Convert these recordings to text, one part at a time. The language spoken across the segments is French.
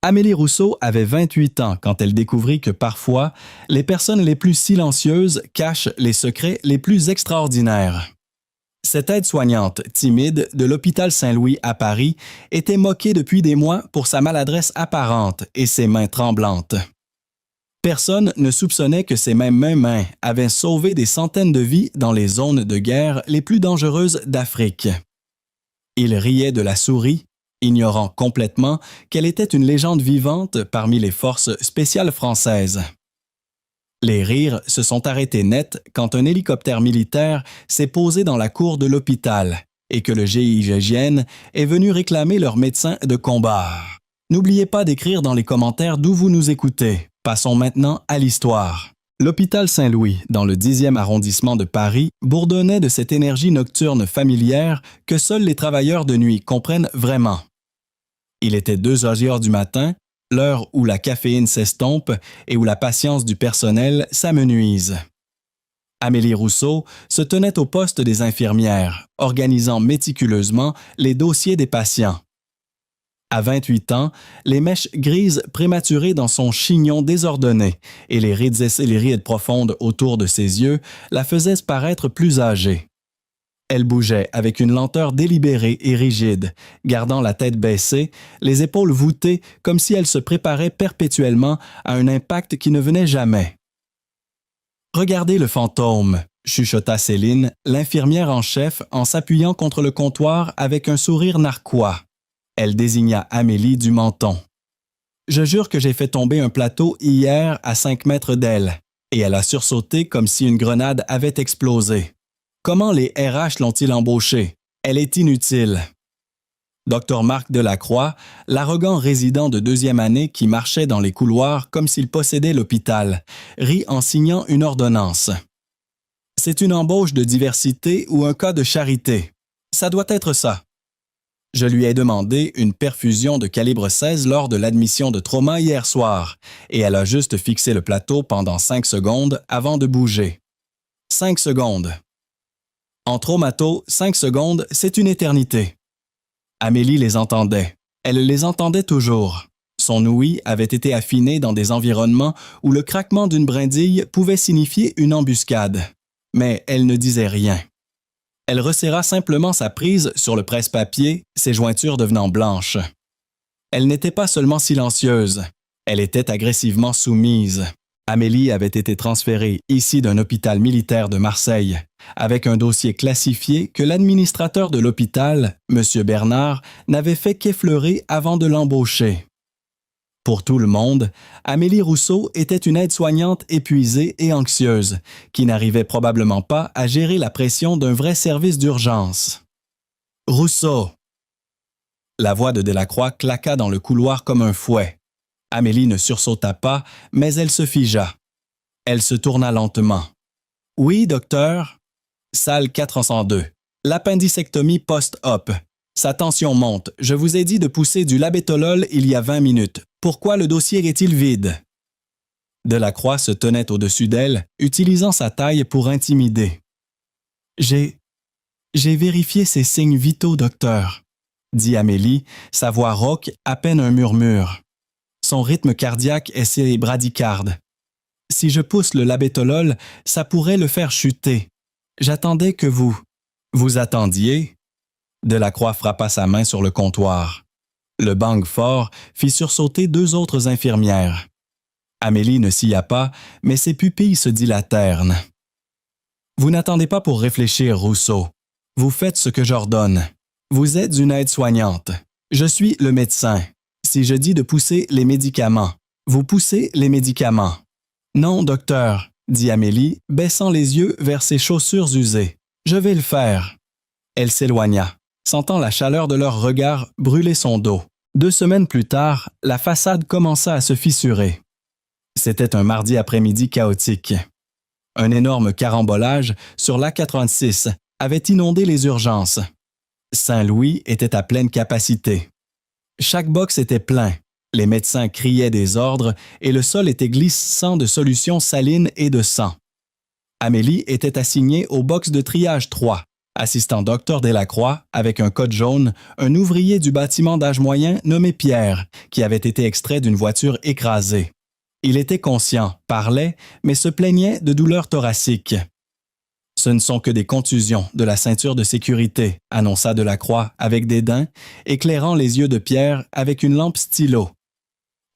Amélie Rousseau avait 28 ans quand elle découvrit que parfois, les personnes les plus silencieuses cachent les secrets les plus extraordinaires. Cette aide-soignante, timide, de l'hôpital Saint-Louis à Paris, était moquée depuis des mois pour sa maladresse apparente et ses mains tremblantes. Personne ne soupçonnait que ces mêmes mains avaient sauvé des centaines de vies dans les zones de guerre les plus dangereuses d'Afrique. Il riait de la souris, ignorant complètement qu'elle était une légende vivante parmi les forces spéciales françaises. Les rires se sont arrêtés net quand un hélicoptère militaire s'est posé dans la cour de l'hôpital et que le GIGN est venu réclamer leur médecin de combat. N'oubliez pas d'écrire dans les commentaires d'où vous nous écoutez. Passons maintenant à l'histoire. L'hôpital Saint-Louis, dans le 10e arrondissement de Paris, bourdonnait de cette énergie nocturne familière que seuls les travailleurs de nuit comprennent vraiment. Il était 2 heures du matin, l'heure où la caféine s'estompe et où la patience du personnel s'amenuise. Amélie Rousseau se tenait au poste des infirmières, organisant méticuleusement les dossiers des patients. À 28 ans, les mèches grises prématurées dans son chignon désordonné et les rides profondes autour de ses yeux la faisaient paraître plus âgée. Elle bougeait avec une lenteur délibérée et rigide, gardant la tête baissée, les épaules voûtées comme si elle se préparait perpétuellement à un impact qui ne venait jamais. « Regardez le fantôme », chuchota Céline, l'infirmière en chef, en s'appuyant contre le comptoir avec un sourire narquois. Elle désigna Amélie du menton. « Je jure que j'ai fait tomber un plateau hier à 5 mètres d'elle, et elle a sursauté comme si une grenade avait explosé. Comment les RH l'ont-ils embauchée? Elle est inutile. » Dr Marc Delacroix, l'arrogant résident de 2e année qui marchait dans les couloirs comme s'il possédait l'hôpital, rit en signant une ordonnance. « C'est une embauche de diversité ou un cas de charité. Ça doit être ça. » Je lui ai demandé une perfusion de calibre 16 lors de l'admission de trauma hier soir, et elle a juste fixé le plateau pendant 5 secondes avant de bouger. 5 secondes. En traumato, 5 secondes, c'est une éternité. Amélie les entendait. Elle les entendait toujours. Son ouïe avait été affinée dans des environnements où le craquement d'une brindille pouvait signifier une embuscade. Mais elle ne disait rien. Elle resserra simplement sa prise sur le presse-papier, ses jointures devenant blanches. Elle n'était pas seulement silencieuse, elle était agressivement soumise. Amélie avait été transférée ici d'un hôpital militaire de Marseille, avec un dossier classifié que l'administrateur de l'hôpital, M. Bernard, n'avait fait qu'effleurer avant de l'embaucher. Pour tout le monde, Amélie Rousseau était une aide-soignante épuisée et anxieuse, qui n'arrivait probablement pas à gérer la pression d'un vrai service d'urgence. « Rousseau !» La voix de Delacroix claqua dans le couloir comme un fouet. Amélie ne sursauta pas, mais elle se figea. Elle se tourna lentement. « Oui, docteur. » Salle 402. L'appendicectomie post-op. Sa tension monte. Je vous ai dit de pousser du labétolol il y a 20 minutes. Pourquoi le dossier est-il vide? Delacroix se tenait au-dessus d'elle, utilisant sa taille pour intimider. J'ai vérifié ses signes vitaux, docteur, dit Amélie, sa voix rauque, à peine un murmure. Son rythme cardiaque est ses bradycardes. Si je pousse le labétolol, ça pourrait le faire chuter. J'attendais que vous attendiez? Delacroix frappa sa main sur le comptoir. Le bang fort fit sursauter 2 autres infirmières. Amélie ne sia pas, mais ses pupilles se dilatèrent. « Vous n'attendez pas pour réfléchir, Rousseau. Vous faites ce que j'ordonne. Vous êtes une aide-soignante. Je suis le médecin. Si je dis de pousser les médicaments, vous poussez les médicaments. »« Non, docteur, » dit Amélie, baissant les yeux vers ses chaussures usées. « Je vais le faire. » Elle s'éloigna, sentant la chaleur de leur regard brûler son dos. 2 semaines plus tard, la façade commença à se fissurer. C'était un mardi après-midi chaotique. Un énorme carambolage sur l'A86 avait inondé les urgences. Saint-Louis était à pleine capacité. Chaque box était plein. Les médecins criaient des ordres et le sol était glissant de solutions salines et de sang. Amélie était assignée au box de triage 3, Assistant docteur Delacroix, avec un code jaune, un ouvrier du bâtiment d'âge moyen nommé Pierre, qui avait été extrait d'une voiture écrasée. Il était conscient, parlait, mais se plaignait de douleurs thoraciques. Ce ne sont que des contusions de la ceinture de sécurité, annonça Delacroix avec dédain, éclairant les yeux de Pierre avec une lampe stylo.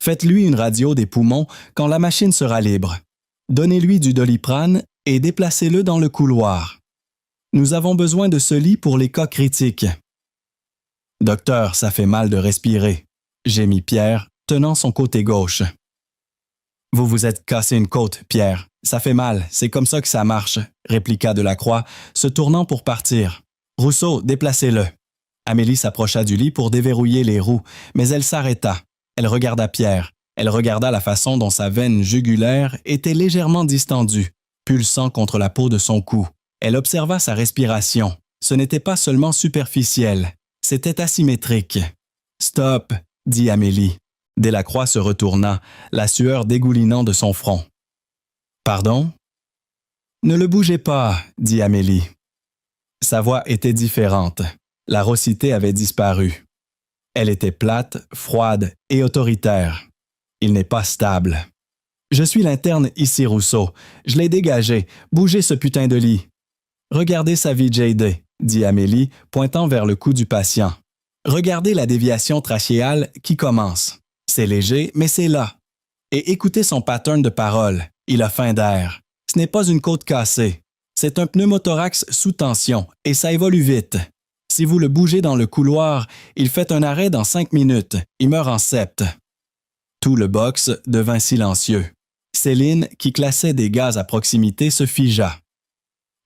Faites-lui une radio des poumons quand la machine sera libre. Donnez-lui du Doliprane et déplacez-le dans le couloir. Nous avons besoin de ce lit pour les cas critiques. Docteur, ça fait mal de respirer, gémit Pierre, tenant son côté gauche. Vous vous êtes cassé une côte, Pierre. Ça fait mal, c'est comme ça que ça marche, répliqua Delacroix, se tournant pour partir. Rousseau, déplacez-le. Amélie s'approcha du lit pour déverrouiller les roues, mais elle s'arrêta. Elle regarda Pierre. Elle regarda la façon dont sa veine jugulaire était légèrement distendue, pulsant contre la peau de son cou. Elle observa sa respiration. Ce n'était pas seulement superficiel, c'était asymétrique. « Stop !» dit Amélie. Delacroix se retourna, la sueur dégoulinant de son front. « Pardon ?»« Ne le bougez pas, » dit Amélie. Sa voix était différente. La rossité avait disparu. Elle était plate, froide et autoritaire. Il n'est pas stable. « Je suis l'interne ici, Rousseau. Je l'ai dégagé. Bougez ce putain de lit. »« Regardez sa VJD, » dit Amélie, pointant vers le cou du patient. « Regardez la déviation trachéale qui commence. C'est léger, mais c'est là. Et écoutez son pattern de parole. Il a faim d'air. Ce n'est pas une côte cassée. C'est un pneumothorax sous tension, et ça évolue vite. Si vous le bougez dans le couloir, il fait un arrêt dans 5 minutes. Il meurt en sept. » Tout le box devint silencieux. Céline, qui classait des gaz à proximité, se figea.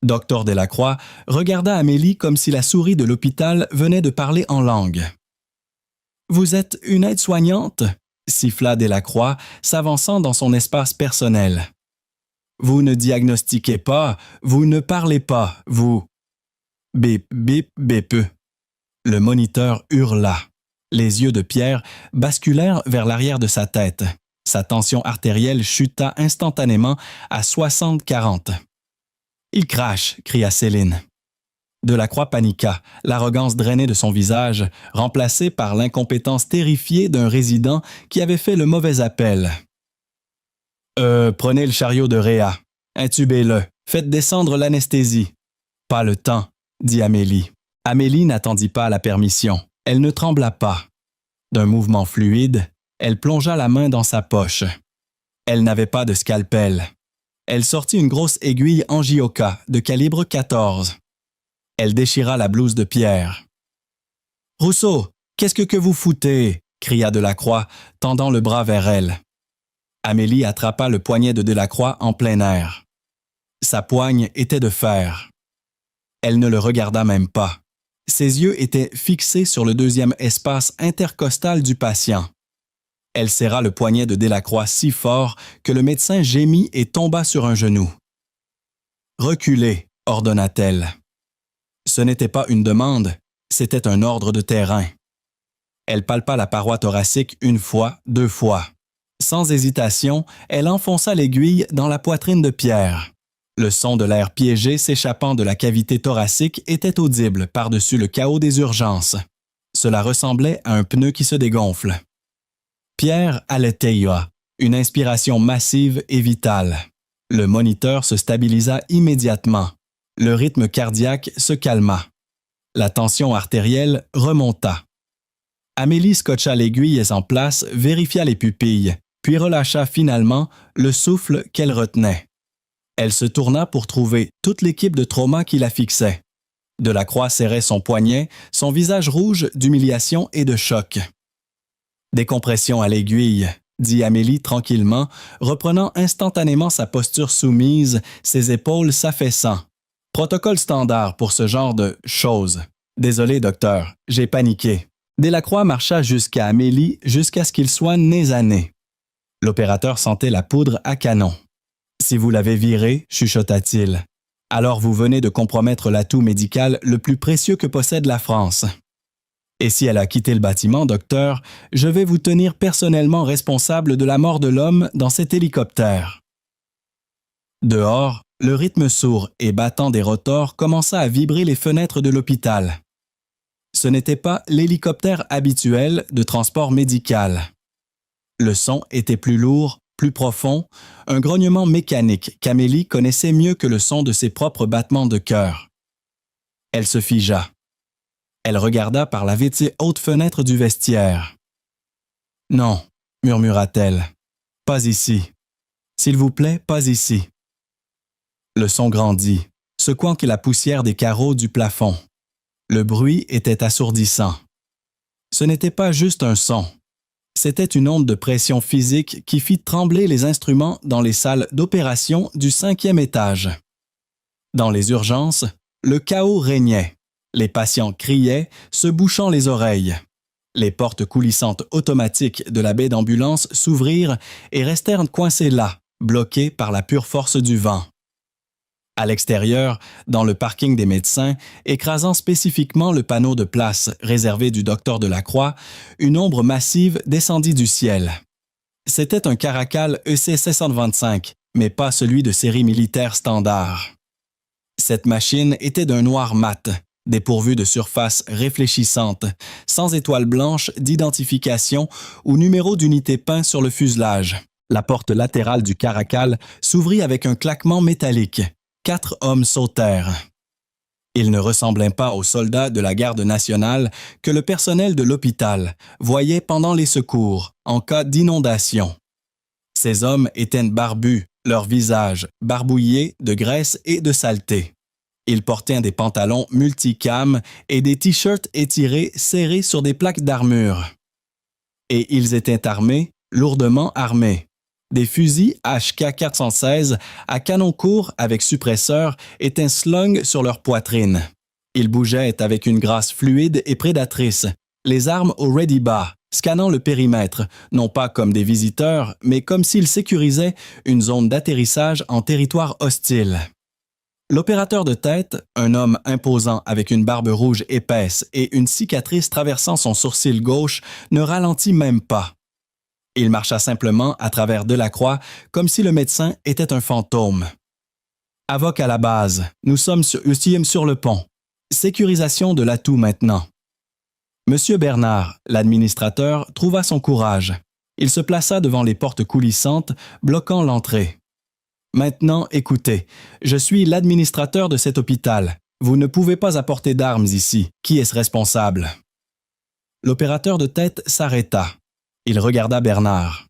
Docteur Delacroix regarda Amélie comme si la souris de l'hôpital venait de parler en langue. « Vous êtes une aide-soignante ?» siffla Delacroix, s'avançant dans son espace personnel. « Vous ne diagnostiquez pas, vous ne parlez pas, vous... » Bip, bip, bip. Le moniteur hurla. Les yeux de Pierre basculèrent vers l'arrière de sa tête. Sa tension artérielle chuta instantanément à 60-40. « Il crache !» cria Céline. Delacroix paniqua, l'arrogance drainée de son visage, remplacée par l'incompétence terrifiée d'un résident qui avait fait le mauvais appel. « Prenez le chariot de Réa. Intubez-le. Faites descendre l'anesthésie. »« Pas le temps, » dit Amélie. Amélie n'attendit pas la permission. Elle ne trembla pas. D'un mouvement fluide, elle plongea la main dans sa poche. Elle n'avait pas de scalpel. Elle sortit une grosse aiguille Angioka de calibre 14. Elle déchira la blouse de Pierre. « Rousseau, qu'est-ce que vous foutez ?» cria Delacroix, tendant le bras vers elle. Amélie attrapa le poignet de Delacroix en plein air. Sa poigne était de fer. Elle ne le regarda même pas. Ses yeux étaient fixés sur le deuxième espace intercostal du patient. Elle serra le poignet de Delacroix si fort que le médecin gémit et tomba sur un genou. « Reculez », ordonna-t-elle. Ce n'était pas une demande, c'était un ordre de terrain. Elle palpa la paroi thoracique une fois, 2 fois. Sans hésitation, elle enfonça l'aiguille dans la poitrine de Pierre. Le son de l'air piégé s'échappant de la cavité thoracique était audible par-dessus le chaos des urgences. Cela ressemblait à un pneu qui se dégonfle. Pierre aletheia, une inspiration massive et vitale. Le moniteur se stabilisa immédiatement. Le rythme cardiaque se calma. La tension artérielle remonta. Amélie scotcha l'aiguille en place, vérifia les pupilles, puis relâcha finalement le souffle qu'elle retenait. Elle se tourna pour trouver toute l'équipe de trauma qui la fixait. Delacroix serrait son poignet, son visage rouge d'humiliation et de choc. « Décompression à l'aiguille », dit Amélie tranquillement, reprenant instantanément sa posture soumise, ses épaules s'affaissant. « Protocole standard pour ce genre de choses. Désolé, docteur, j'ai paniqué. » Delacroix marcha jusqu'à Amélie jusqu'à ce qu'il soit nez à nez. L'opérateur sentait la poudre à canon. « Si vous l'avez viré, chuchota-t-il, alors vous venez de compromettre l'atout médical le plus précieux que possède la France. Et si elle a quitté le bâtiment, docteur, je vais vous tenir personnellement responsable de la mort de l'homme dans cet hélicoptère. » Dehors, le rythme sourd et battant des rotors commença à vibrer les fenêtres de l'hôpital. Ce n'était pas l'hélicoptère habituel de transport médical. Le son était plus lourd, plus profond, un grognement mécanique qu'Amélie connaissait mieux que le son de ses propres battements de cœur. Elle se figea. Elle regarda par la vitrée haute fenêtre du vestiaire. « Non, murmura-t-elle, pas ici. S'il vous plaît, pas ici. » Le son grandit, secouant la poussière des carreaux du plafond. Le bruit était assourdissant. Ce n'était pas juste un son. C'était une onde de pression physique qui fit trembler les instruments dans les salles d'opération du 5e étage. Dans les urgences, le chaos régnait. Les patients criaient, se bouchant les oreilles. Les portes coulissantes automatiques de la baie d'ambulance s'ouvrirent et restèrent coincées là, bloquées par la pure force du vent. À l'extérieur, dans le parking des médecins, écrasant spécifiquement le panneau de place réservé du docteur Delacroix, une ombre massive descendit du ciel. C'était un Caracal EC-725, mais pas celui de série militaire standard. Cette machine était d'un noir mat, dépourvue de surface réfléchissante, sans étoile blanche d'identification ou numéro d'unité peint sur le fuselage. La porte latérale du Caracal s'ouvrit avec un claquement métallique. 4 hommes sautèrent. Ils ne ressemblaient pas aux soldats de la garde nationale que le personnel de l'hôpital voyait pendant les secours en cas d'inondation. Ces hommes étaient barbus, leurs visages barbouillés de graisse et de saleté. Ils portaient des pantalons multicam et des t-shirts étirés serrés sur des plaques d'armure. Et ils étaient armés, lourdement armés. Des fusils HK-416 à canon court avec suppresseur étaient slung sur leur poitrine. Ils bougeaient avec une grâce fluide et prédatrice, les armes au ready-bas, scannant le périmètre, non pas comme des visiteurs, mais comme s'ils sécurisaient une zone d'atterrissage en territoire hostile. L'opérateur de tête, un homme imposant avec une barbe rouge épaisse et une cicatrice traversant son sourcil gauche, ne ralentit même pas. Il marcha simplement à travers Delacroix comme si le médecin était un fantôme. « Avoc à la base, nous sommes sur le pont. Sécurisation de l'atout maintenant. » Monsieur Bernard, l'administrateur, trouva son courage. Il se plaça devant les portes coulissantes, bloquant l'entrée. « Maintenant, écoutez, je suis l'administrateur de cet hôpital. Vous ne pouvez pas apporter d'armes ici. Qui est-ce responsable? » L'opérateur de tête s'arrêta. Il regarda Bernard.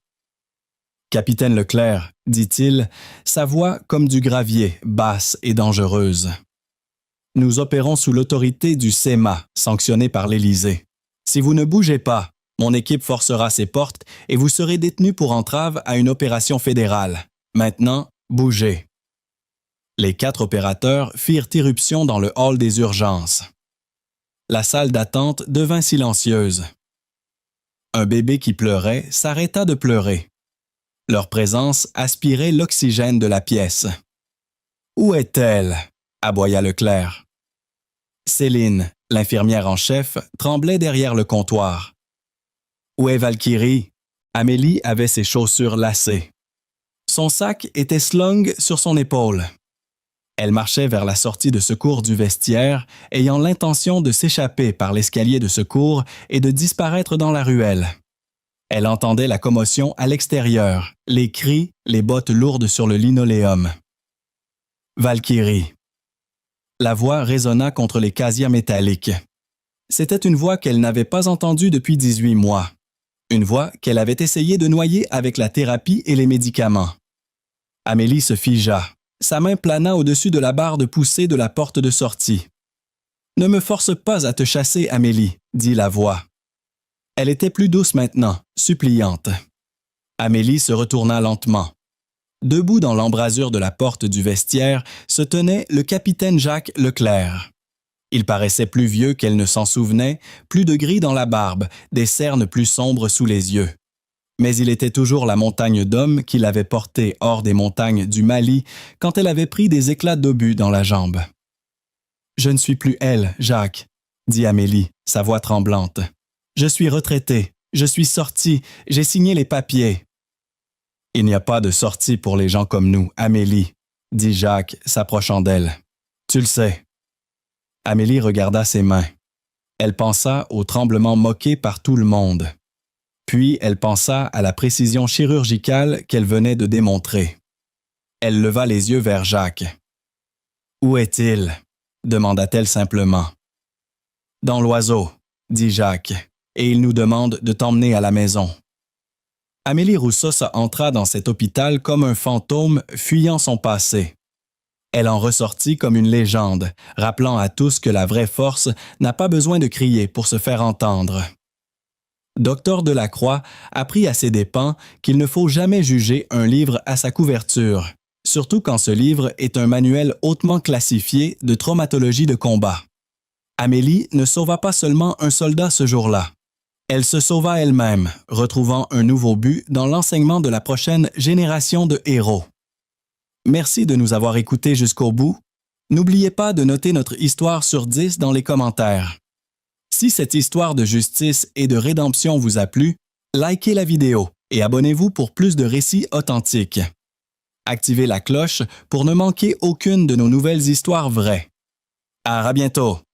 « Capitaine Leclerc, dit-il, sa voix comme du gravier, basse et dangereuse. Nous opérons sous l'autorité du SEMA, sanctionné par l'Élysée. Si vous ne bougez pas, mon équipe forcera ses portes et vous serez détenu pour entrave à une opération fédérale. Maintenant, bougez. » Les 4 opérateurs firent irruption dans le hall des urgences. La salle d'attente devint silencieuse. Un bébé qui pleurait s'arrêta de pleurer. Leur présence aspirait l'oxygène de la pièce. « Où est-elle? » aboya Leclerc. Céline, l'infirmière en chef, tremblait derrière le comptoir. « Où est Valkyrie? » Amélie avait ses chaussures lacées. Son sac était slung sur son épaule. Elle marchait vers la sortie de secours du vestiaire, ayant l'intention de s'échapper par l'escalier de secours et de disparaître dans la ruelle. Elle entendait la commotion à l'extérieur, les cris, les bottes lourdes sur le linoléum. Valkyrie. La voix résonna contre les casiers métalliques. C'était une voix qu'elle n'avait pas entendue depuis 18 mois. Une voix qu'elle avait essayé de noyer avec la thérapie et les médicaments. Amélie se figea. Sa main plana au-dessus de la barre de poussée de la porte de sortie. « Ne me force pas à te chasser, Amélie, » dit la voix. Elle était plus douce maintenant, suppliante. Amélie se retourna lentement. Debout dans l'embrasure de la porte du vestiaire se tenait le capitaine Jacques Leclerc. Il paraissait plus vieux qu'elle ne s'en souvenait, plus de gris dans la barbe, des cernes plus sombres sous les yeux. Mais il était toujours la montagne d'hommes qu'il avait portée hors des montagnes du Mali quand elle avait pris des éclats d'obus dans la jambe. « Je ne suis plus elle, Jacques, » dit Amélie, sa voix tremblante. « Je suis retraitée, je suis sortie, j'ai signé les papiers. » « Il n'y a pas de sortie pour les gens comme nous, Amélie. dit Jacques, s'approchant d'elle. Tu le sais. Amélie regarda ses mains. Elle pensa au tremblement moqué par tout le monde. Puis elle pensa à la précision chirurgicale qu'elle venait de démontrer. Elle leva les yeux vers Jacques. « Où est-il » demanda-t-elle simplement. « Dans l'oiseau, » dit Jacques, « et il nous demande de t'emmener à la maison. » Amélie Roussos entra dans cet hôpital comme un fantôme fuyant son passé. Elle en ressortit comme une légende, rappelant à tous que la vraie force n'a pas besoin de crier pour se faire entendre. Docteur Delacroix apprit à ses dépens qu'il ne faut jamais juger un livre à sa couverture, surtout quand ce livre est un manuel hautement classifié de traumatologie de combat. Amélie ne sauva pas seulement un soldat ce jour-là. Elle se sauva elle-même, retrouvant un nouveau but dans l'enseignement de la prochaine génération de héros. Merci de nous avoir écoutés jusqu'au bout. N'oubliez pas de noter notre histoire sur 10 dans les commentaires. Si cette histoire de justice et de rédemption vous a plu, likez la vidéo et abonnez-vous pour plus de récits authentiques. Activez la cloche pour ne manquer aucune de nos nouvelles histoires vraies. À bientôt!